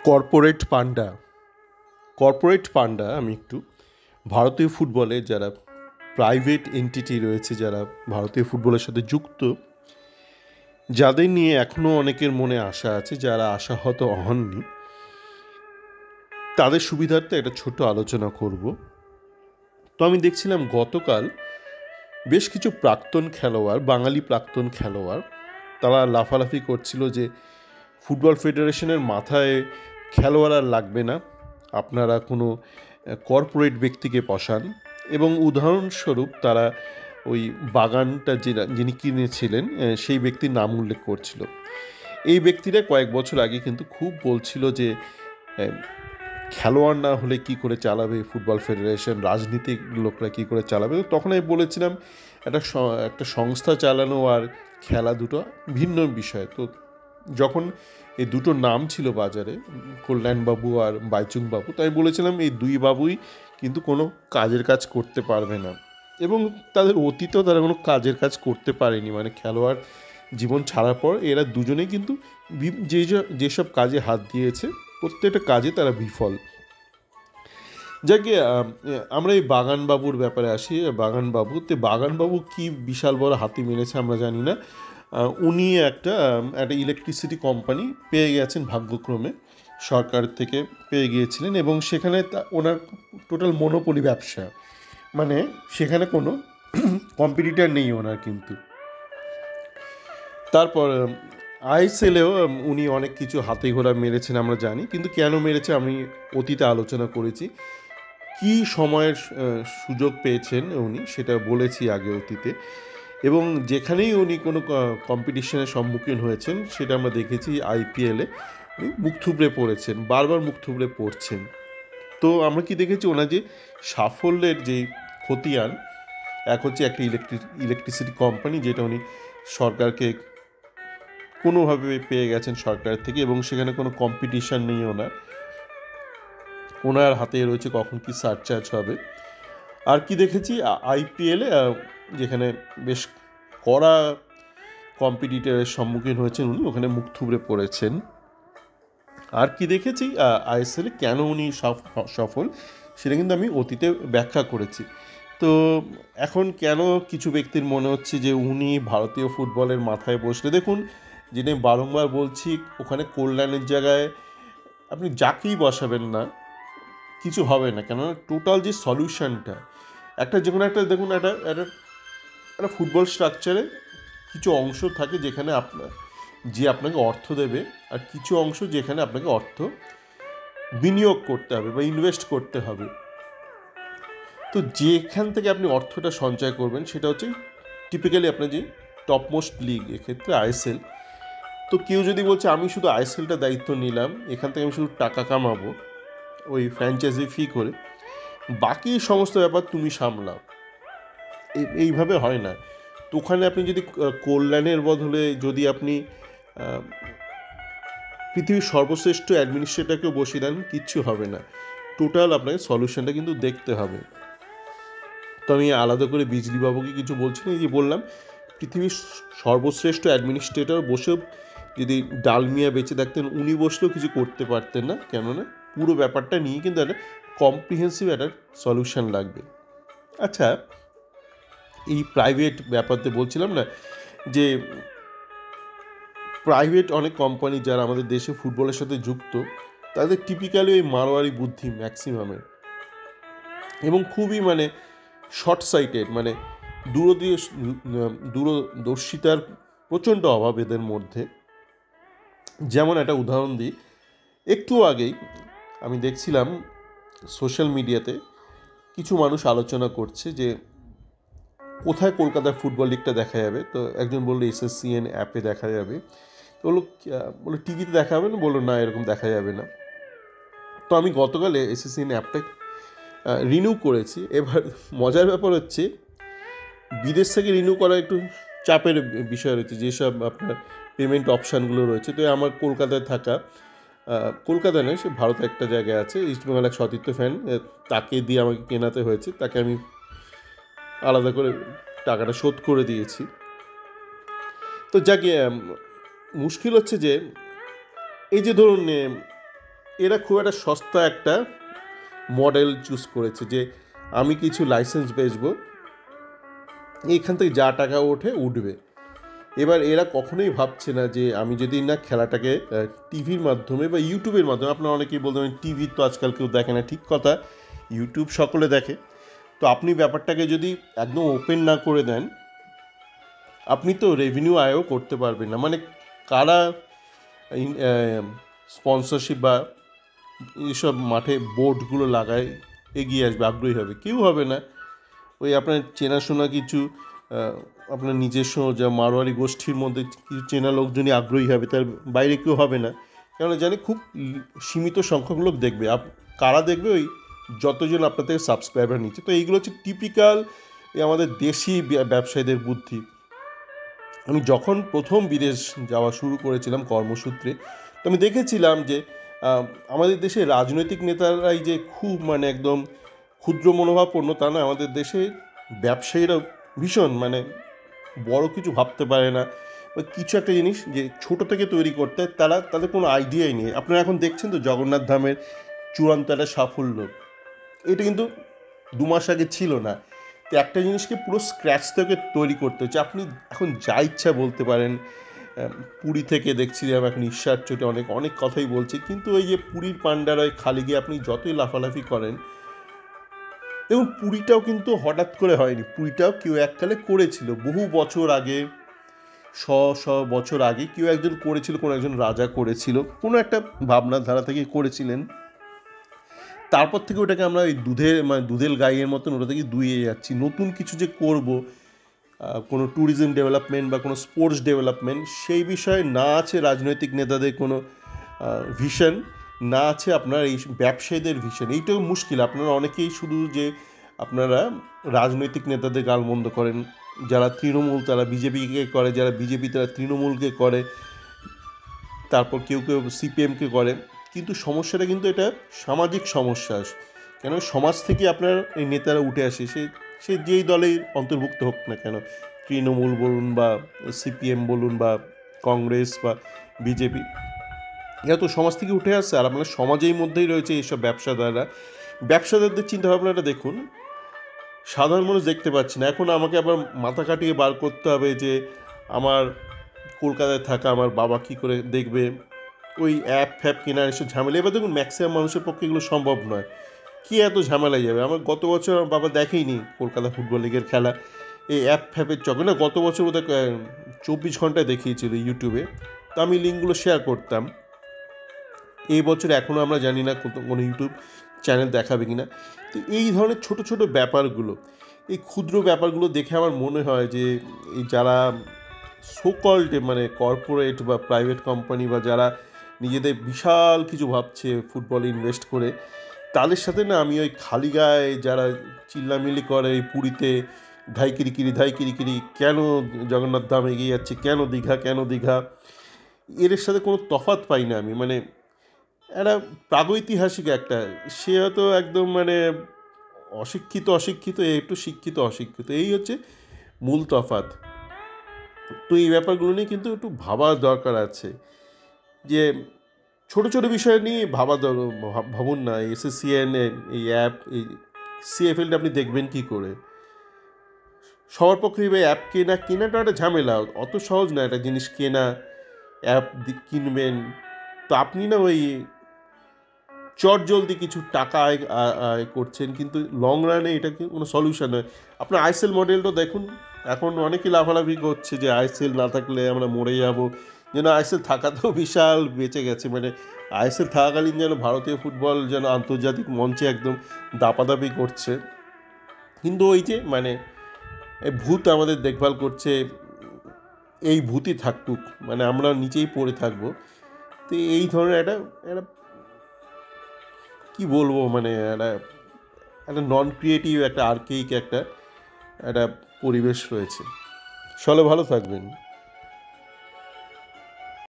Corporate পান্ডা corporate পান্ডা আমি একটু ভারতীয় ফুটবলে যারা প্রাইভেট এন্টিটি রয়েছে, যারা ভারতীয় ফুটবলের সাথে যুক্ত, যাদের নিয়ে এখনও অনেকের মনে আশা আছে, যারা আশাহত হননি, তাদের সুবিধার্থে একটা ছোট আলোচনা করব। তো আমি দেখছিলাম গতকাল বেশ কিছু প্রাক্তন খেলোয়াড়, বাঙালি প্রাক্তন খেলোয়াড়, তারা লাফালাফি করছিল যে ফুটবল ফেডারেশনের মাথায় খেলোয়াড় আর লাগবে না, আপনারা কোনো কর্পোরেট ব্যক্তিকে বসান। এবং উদাহরণস্বরূপ তারা ওই বাগানটা যিনি কিনেছিলেন সেই ব্যক্তির নাম উল্লেখ করছিল। এই ব্যক্তিরা কয়েক বছর আগে কিন্তু খুব বলছিল যে খেলোয়াড় না হলে কি করে চালাবে ফুটবল ফেডারেশন, রাজনীতিক লোকরা কি করে চালাবে। তখন আমি বলেছিলাম একটা সংস্থা চালানো আর খেলা দুটো ভিন্ন বিষয়। তো যখন এই দুটো নাম ছিল বাজারে, কল্যাণবাবু আর বাইচুং বাবু, তাই বলেছিলাম এই দুই বাবুই কিন্তু কোনো কাজের কাজ করতে পারবে না, এবং তাদের অতীতেও তারা কোনো কাজের কাজ করতে পারেনি। মানে খেলোয়াড় জীবন ছাড়ার পর এরা দুজনেই কিন্তু যেসব কাজে হাত দিয়েছে প্রত্যেকটা কাজে তারা বিফল। যাকে আমরা এই বাগানবাবুর ব্যাপারে আসি। বাগানবাবু কি বিশাল বড় হাতি মেরেছে আমরা জানি না। উনি একটা ইলেকট্রিসিটি কোম্পানি পেয়ে গেছেন ভাগ্যক্রমে, সরকার থেকে পেয়ে গিয়েছিলেন, এবং সেখানে ওনার টোটাল মনোপলি ব্যবসা, মানে সেখানে কোনো কম্পিটিটার নেই ওনার। কিন্তু তারপর আইএসএলেও উনি অনেক কিছু হাতে ঘোড়া মেরেছেন আমরা জানি, কিন্তু কেন মেরেছে আমি অতীতে আলোচনা করেছি। কি সময়ের সুযোগ পেয়েছেন উনি সেটা বলেছি আগে অতীতে, এবং যেখানেই উনি কোনো কম্পিটিশনের সম্মুখীন হয়েছেন সেটা আমরা দেখেছি আইপিএলে উনি মুখ থুবড়ে পড়েছেন, বারবার মুখ থুবড়ে পড়ছেন। তো আমরা কি দেখেছি, ওনার যে সাফল্যের যে খতিয়ান, এক হচ্ছে একটা ইলেকট্রিসিটি কোম্পানি যেটা উনি সরকারকে কোনোভাবে পেয়ে গেছেন সরকার থেকে, এবং সেখানে কোনো কম্পিটিশান নেই ওনার হাতে রয়েছে কখন কি সারচার্জ হবে। আর কি দেখেছি আইপিএলে, যেখানে বেশ কড়া কম্পিটিটরের সম্মুখীন হয়েছেন উনি, ওখানে মুখ থুবড়ে পড়েছেন। আর কি দেখেছি আইএসএলে কেন উনি সফল সেটা কিন্তু আমি অতীতে ব্যাখ্যা করেছি। তো এখন কেন কিছু ব্যক্তির মনে হচ্ছে যে উনি ভারতীয় ফুটবলের মাথায় বসলে, দেখুন যিনি বারংবার বলছি, ওখানে কল্যাণের জায়গায় আপনি যাকেই বসাবেন না কিছু হবে না। কেননা টোটাল যে সলিউশনটা যে কোনো একটা, দেখুন একটা ফুটবল স্ট্রাকচারে কিছু অংশ থাকে যেখানে আপনাকে অর্থ দেবে, আর কিছু অংশ যেখানে আপনাকে অর্থ বিনিয়োগ করতে হবে বা ইনভেস্ট করতে হবে। তো যেখান থেকে আপনি অর্থটা সঞ্চয় করবেন সেটা হচ্ছে টিপিক্যালি আপনার যে টপমোস্ট লিগ, এক্ষেত্রে আইএসএল। তো কেউ যদি বলছে আমি শুধু আইএসএলটা দায়িত্ব নিলাম, এখান থেকে আমি শুধু টাকা কামাবো ওই ফ্র্যাঞ্চাইজি ফি করে, বাকি সমস্ত ব্যাপার তুমি সামলাও, এইভাবে হয় না। তো ওখানে আপনি যদি কল্যাণের বদলে যদি আপনি পৃথিবীর সর্বশ্রেষ্ঠ অ্যাডমিনিস্ট্রেটরকেও বসিয়ে দেন, কিচ্ছু হবে না। টোটাল আপনাকে সলিউশনটা কিন্তু দেখতে হবে। তো আমি আলাদা করে বিজলিবাবুকে কিছু বলছি না, এই যে বললাম পৃথিবীর সর্বশ্রেষ্ঠ অ্যাডমিনিস্ট্রেটর বসেও যদি ডালমিয়া বেঁচে থাকতেন, উনি বসলেও কিছু করতে পারতেন না। কেননা পুরো ব্যাপারটা নিয়ে কিন্তু একটা কম্প্রিহেন্সিভ একটা সলিউশন লাগবে। আচ্ছা, এই প্রাইভেট ব্যাপারতে বলছিলাম না, যে প্রাইভেট অনেক কোম্পানি যারা আমাদের দেশে ফুটবলের সাথে যুক্ত, তাদের টিপিক্যালি ওই মারোয়ারি বুদ্ধি ম্যাক্সিমামের, এবং খুবই মানে শর্ট সাইটেড, মানে দূরদর্শিতার প্রচণ্ড অভাব এদের মধ্যে। যেমন একটা উদাহরণ দিই, একটু আগেই আমি দেখছিলাম সোশ্যাল মিডিয়াতে কিছু মানুষ আলোচনা করছে যে কোথায় কলকাতার ফুটবল লিগটা দেখা যাবে। তো একজন বললো এসএসসিএন অ্যাপে দেখা যাবে। তো বললো টিভিতে দেখা যাবে না, বললো না এরকম দেখা যাবে না। তো আমি গতকালে এসএসসিএন অ্যাপটা রিনিউ করেছি। এবার মজার ব্যাপার হচ্ছে, বিদেশ থেকে রিনিউ করা একটু চাপের বিষয় রয়েছে, যেসব আপনার পেমেন্ট অপশানগুলো রয়েছে। তো আমার কলকাতায় থাকা, কলকাতা নয়, সে ভারতে একটা জায়গায় আছে, ইস্টবেঙ্গল এক সতীর্থ ফ্যান, তাকে দিয়ে আমাকে কেনাতে হয়েছে, তাকে আমি আলাদা করে টাকাটা শোধ করে দিয়েছি। তো যাকে মুশকিল হচ্ছে যে এই যে ধরুন এরা খুব একটা সস্তা একটা মডেল চুজ করেছে যে আমি কিছু লাইসেন্স বেচবো, এখান থেকে যা টাকা ওঠে উঠবে। এবার এরা কখনোই ভাবছে না যে আমি যদি না খেলাটাকে টিভির মাধ্যমে বা ইউটিউবের মাধ্যমে, আপনারা অনেকেই বলতে পারেন টিভি তো আজকাল কেউ দেখে না, ঠিক কথা, ইউটিউব সকলে দেখে। তো আপনি ব্যাপারটাকে যদি একদম ওপেন না করে দেন, আপনি তো রেভিনিউ আয়ও করতে পারবেন না। মানে কারা স্পন্সরশিপ বা এইসব মাঠে বোর্ডগুলো লাগায় এগিয়ে আসবে, আগ্রহী হবে? কেউ হবে না। ওই আপনার চেনাশোনা কিছু আপনার নিজস্ব যা মারোয়ারি গোষ্ঠীর মধ্যে কিছু চেনা লোকজনই আগ্রহী হবে, তার বাইরে কেউ হবে না। কেননা জানি খুব সীমিত সংখ্যক লোক দেখবে। কারা দেখবে? ওই যতজন আপনার থেকে সাবস্ক্রাইবার নিচ্ছে। তো এইগুলো হচ্ছে টিপিক্যাল আমাদের দেশি ব্যবসায়ীদের বুদ্ধি। আমি যখন প্রথম বিদেশ যাওয়া শুরু করেছিলাম কর্মসূত্রে, তো আমি দেখেছিলাম যে আমাদের দেশে রাজনৈতিক নেতারাই যে খুব মানে একদম ক্ষুদ্র মনোভাবপূর্ণ তা না, আমাদের দেশে ব্যবসায়ীরা ভীষণ মানে বড় কিছু ভাবতে পারে না, বা কিছু একটা জিনিস যে ছোট থেকে তৈরি করতে তাদের কোনো আইডিয়াই নেই। আপনারা এখন দেখছেন তো জগন্নাথ ধামের চূড়ান্ত একটা সাফল্য, এটা কিন্তু 2 মাস আগে ছিল না। তো একটা জিনিসকে পুরো স্ক্র্যাচ থেকে তৈরি করতে হচ্ছে। আপনি এখন যা ইচ্ছা বলতে পারেন, পুরী থেকে দেখছিলাম এখন ঈশ্বর চোটে অনেক অনেক কথাই বলছে, কিন্তু ওই যে পুরীর পাণ্ডারায় খালি গিয়ে আপনি যতই লাফালাফি করেন, দেখুন পুরীটাও কিন্তু হঠাৎ করে হয়নি। পুরীটাও কেউ এককালে করেছিল, বহু বছর আগে, শ শ বছর আগে কেউ একজন করেছিল, কোনো একজন রাজা করেছিল, কোনো একটা ভাবনার ধারা থেকে করেছিলেন। তারপর থেকে ওটাকে আমরা ওই দুধের গাইয়ের মতন ওটা থেকে দুইয়ে যাচ্ছি। নতুন কিছু যে করব, কোনো ট্যুরিজম ডেভেলপমেন্ট বা কোনো স্পোর্টস ডেভেলপমেন্ট, সেই বিষয়ে না আছে রাজনৈতিক নেতাদের কোনো ভিশন, না আছে আপনার এই ব্যবসায়ীদের ভিশন। এইটাও মুশকিল। আপনারা অনেকেই শুধু যে আপনারা রাজনৈতিক নেতাদের গালমন্দ করেন, যারা তৃণমূল তারা বিজেপিকে করে, যারা বিজেপি তারা তৃণমূলকে করে, তারপর কেউ কেউ সিপিএমকে করে। কিন্তু সমস্যাটা কিন্তু এটা সামাজিক সমস্যা। কেন সমাজ থেকে আপনার এই নেতারা উঠে আসে, সে যেই দলেই অন্তর্ভুক্ত হোক না কেন, তৃণমূল বলুন বা সিপিএম বলুন বা কংগ্রেস বা বিজেপি, এরা তো সমাজ থেকে উঠে আসছে। আর আপনার সমাজের মধ্যেই রয়েছে এইসব ব্যবসাদারদের চিন্তাভাবনাটা দেখুন। সাধারণ মানুষ দেখতে পাচ্ছি না। এখন আমাকে আবার মাথা কাটিয়ে বার করতে হবে যে আমার কলকাতায় থাকা আমার বাবা কী করে দেখবে, ওই অ্যাপ ফ্যাপ কেনার এসব ঝামেলা। এবার দেখুন ম্যাক্সিমাম মানুষের পক্ষে এগুলো সম্ভব নয়। কী এত ঝামেলায় যাবে? আমার গত বছর আমার বাবা দেখেইনি কলকাতা ফুটবল লিগের খেলা, এই অ্যাপ ফ্যাপের চক্রে না। গত বছর বোধহয় 24 ঘন্টায় দেখিয়েছিল ইউটিউবে, তো আমি লিঙ্কগুলো শেয়ার করতাম। এই বছর এখনও আমরা জানি না কোনো ইউটিউব চ্যানেল দেখাবে কি না। তো এই ধরনের ছোট ছোট ব্যাপারগুলো, এই ক্ষুদ্র ব্যাপারগুলো দেখে আমার মনে হয় যে এই যারা সোকল্ড মানে কর্পোরেট বা প্রাইভেট কোম্পানি বা যারা নিজেদের বিশাল কিছু ভাবছে ফুটবলে ইনভেস্ট করে, তাদের সাথে না আমি ওই খালি গায়ে যারা চিল্লামিল্লি করে এই পুরীতে ধাই কিরিকিরি কেন জগন্নাথ ধাম এগিয়ে যাচ্ছে, কেন দীঘা, এর সাথে কোনো তফাৎ পাই না আমি। মানে একটা প্রাগৈতিহাসিক একটা, সে হয়তো একদম মানে অশিক্ষিত, একটু শিক্ষিত, এই হচ্ছে মূল তফাৎ। তো এই ব্যাপারগুলো নিয়ে কিন্তু একটু ভাবার দরকার আছে যে ছোট ছোট বিষয় নিয়ে ভাবুন না। এসএসসিএন এই অ্যাপ, এই সিএফএলটা আপনি দেখবেন কি করে? সবার পক্ষে অ্যাপ কেনাটা একটা ঝামেলা, অত সহজ না একটা জিনিস কেনা। অ্যাপ কিনবেন তো আপনি না ওই চটজলদি কিছু টাকা আয় করছেন, কিন্তু লং রানে এটা কোনো সলিউশন নয়। আপনার আইএসএল মডেলটা দেখুন, এখন অনেকেই লাফালাফি করছে যে আইএসএল না থাকলে আমরা মরে যাব, যেন আইএসএল থাকাতেও বিশাল বেঁচে গেছে। মানে আইএসএল থাকাকালীন যেন ভারতীয় ফুটবল যেন আন্তর্জাতিক মঞ্চে একদম দাপাদাপি করছে। কিন্তু ওই যে মানে ভূত আমাদের দেখভাল করছে, এই ভূতই থাকুক, মানে আমরা নিচেই পড়ে থাকবো। তো এই ধরনের একটা কী বলবো, মানে একটা নন ক্রিয়েটিভ একটা আর্কেইক একটা পরিবেশ রয়েছে। চলো, ভালো থাকবেন।